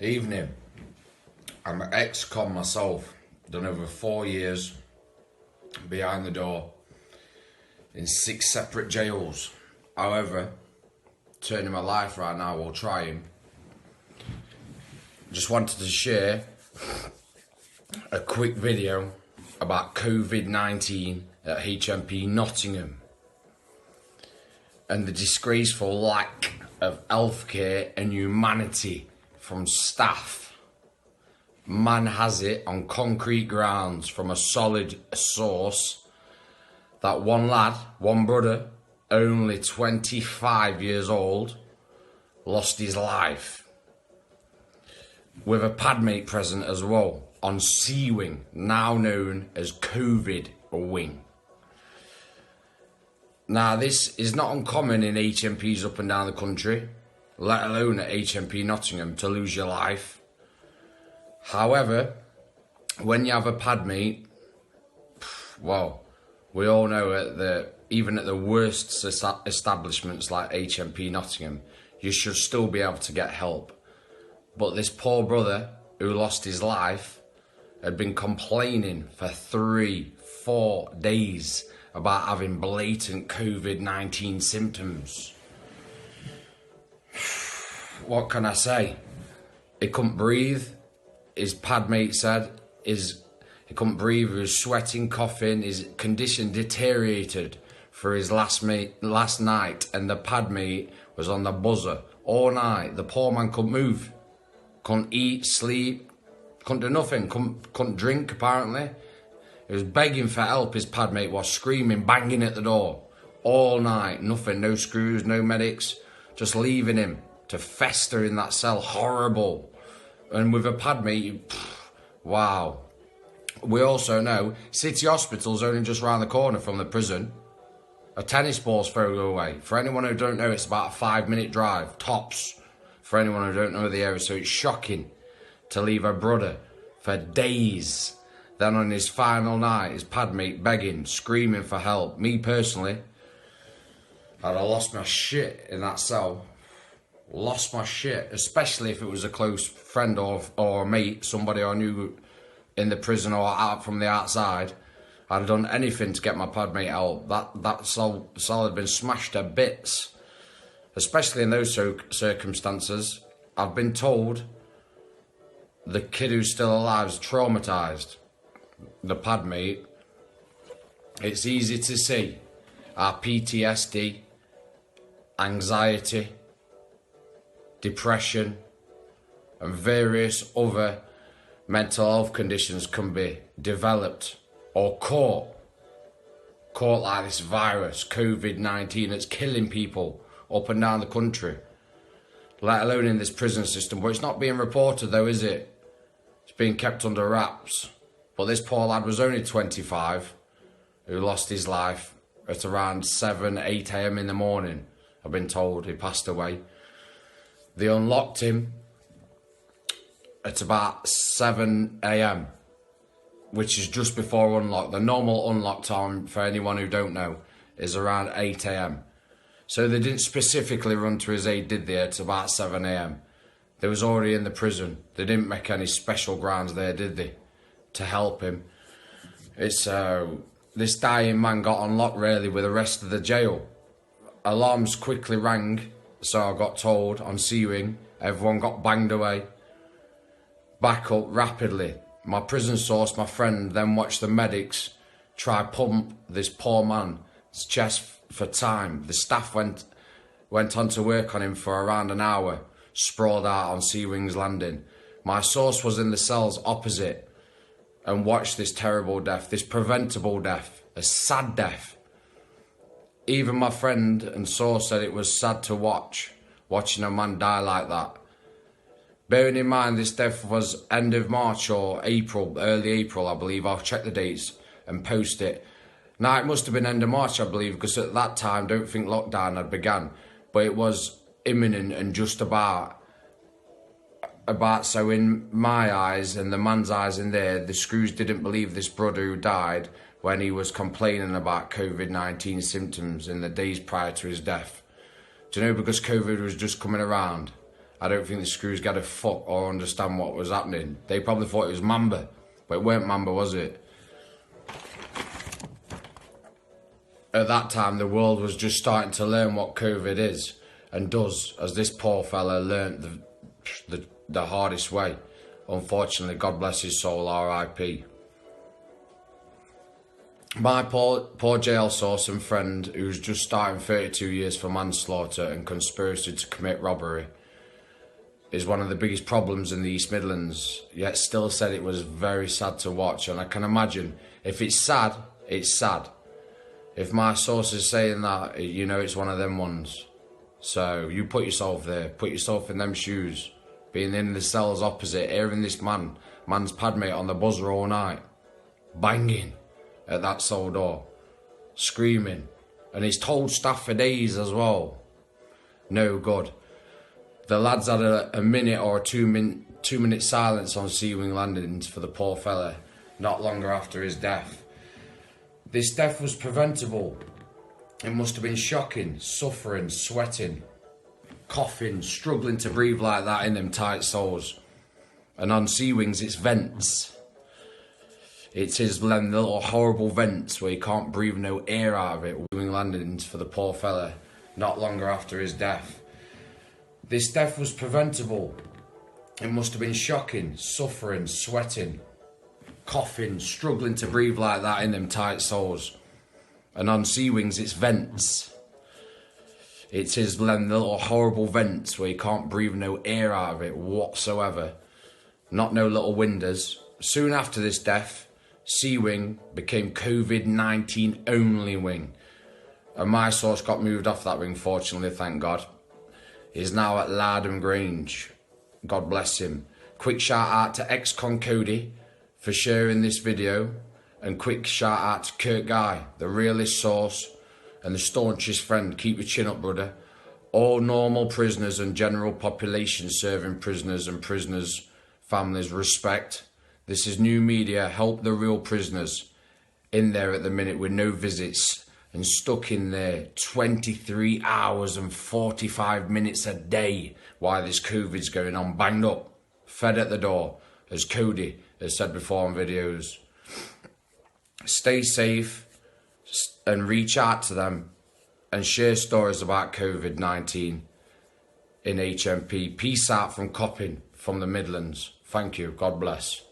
Evening. I'm an ex-con myself, done over 4 years behind the door in 6 separate jails. However, turning my life right now while trying. Just wanted to share a quick video about COVID-19 at HMP Nottingham and the disgraceful lack of healthcare and humanity from staff. Man has it on concrete grounds from a solid source that one lad, one brother, only 25 years old, lost his life. With a padmate present as well on C Wing, now known as COVID Wing. Now this is not uncommon in HMPs up and down the country, let alone at HMP Nottingham, to lose your life. However, when you have a padmate, well, we all know even at the worst establishments like HMP Nottingham, you should still be able to get help. But this poor brother who lost his life had been complaining for 3-4 days about having blatant COVID-19 symptoms. What can I say? He couldn't breathe. His padmate said he couldn't breathe. He was sweating, coughing. His condition deteriorated for his last night, and the padmate was on the buzzer all night. The poor man couldn't move, couldn't eat, sleep, couldn't do nothing, couldn't drink apparently. He was begging for help. His padmate was screaming, banging at the door all night. Nothing, no screws, no medics, just leaving him to fester in that cell. Horrible. And with a padmate, wow. We also know City Hospital's only just round the corner from the prison. A tennis ball's thrown away. For anyone who don't know, it's about a 5-minute drive, tops. For anyone who don't know the area, so it's shocking to leave a brother for days. Then on his final night, his padmate begging, screaming for help. Me personally, I'd have lost my shit in that cell. Lost my shit, especially if it was a close friend or a mate, somebody I knew in the prison or out from the outside. I'd have done anything to get my padmate help. That cell had been smashed to bits, especially in those circumstances. I've been told the kid who's still alive is traumatised. The padmate. It's easy to see our PTSD, anxiety, depression and various other mental health conditions can be developed or caught like this virus, COVID-19, that's killing people up and down the country, let alone in this prison system. But it's not being reported though, is it? It's being kept under wraps. But this poor lad was only 25 who lost his life at around 7-8 a.m. in the morning. I've been told he passed away. They unlocked him at about 7 a.m, which is just before unlock. The normal unlock time, for anyone who don't know, is around 8 a.m. So they didn't specifically run to his aid, did they, at about 7 a.m. They was already in the prison. They didn't make any special grounds there, did they, to help him. It's this dying man got unlocked really with the rest of the jail. Alarms quickly rang, so I got told on C Wing. Everyone got banged away. Back up rapidly. My prison source, my friend, then watched the medics try pump this poor man's chest for time. The staff went on to work on him for around an hour, sprawled out on C Wing's landing. My source was in the cells opposite and watched this terrible death, this preventable death, a sad death. Even my friend and source said it was sad to watching a man die like that. Bearing in mind this death was end of March or April, early April I believe. I'll check the dates and post it. Now it must have been end of March I believe, because at that time I don't think lockdown had begun. But it was imminent and just about, so in my eyes and the man's eyes in there, the screws didn't believe this brother who died when he was complaining about COVID-19 symptoms in the days prior to his death. Do you know, because COVID was just coming around I don't think the screws got a fuck or understand what was happening. They probably thought it was Mamba, but it weren't Mamba, was it? At that time, the world was just starting to learn what COVID is and does, as this poor fella learnt the hardest way. Unfortunately, God bless his soul, R.I.P. My poor jail source and friend, who's just starting 32 years for manslaughter and conspiracy to commit robbery, is one of the biggest problems in the East Midlands, yet still said it was very sad to watch. And I can imagine, if it's sad, it's sad. If my source is saying that, you know it's one of them ones. So you put yourself there, put yourself in them shoes, being in the cells opposite, hearing this man's padmate on the buzzer all night, banging at that cell door, screaming, and he's told staff for days as well. No good. The lads had a minute or a 2 minute silence on Sea-Wing landings for the poor fella not longer after his death. This death was preventable. It must have been shocking, suffering, sweating, coughing, struggling to breathe like that in them tight soles. And on Sea-Wings, it's vents. It's his them little horrible vents where he can't breathe no air out of it. Sea-Wing landings for the poor fella not longer after his death. This death was preventable. It must have been shocking, suffering, sweating, coughing, struggling to breathe like that in them tight soles. And on Sea-Wings, it's vents. It's his them little horrible vents where he can't breathe no air out of it whatsoever. Not no little windows. Soon after this death, Sea-Wing became COVID-19 only wing. And my source got moved off that wing, fortunately, thank God. He's now at Lardham Grange. God bless him. Quick shout out to ex-con Cody for sharing this video. And quick shout out to Kurt Guy, the realest source and the staunchest friend. Keep your chin up, brother. All normal prisoners and general population serving prisoners and prisoners' families, respect. This is new media. Help the real prisoners in there at the minute with no visits and stuck in there 23 hours and 45 minutes a day while this COVID's going on, banged up, fed at the door, as Cody has said before on videos. Stay safe and reach out to them and share stories about COVID-19 in HMP. Peace out from Copping, from the Midlands. Thank you. God bless.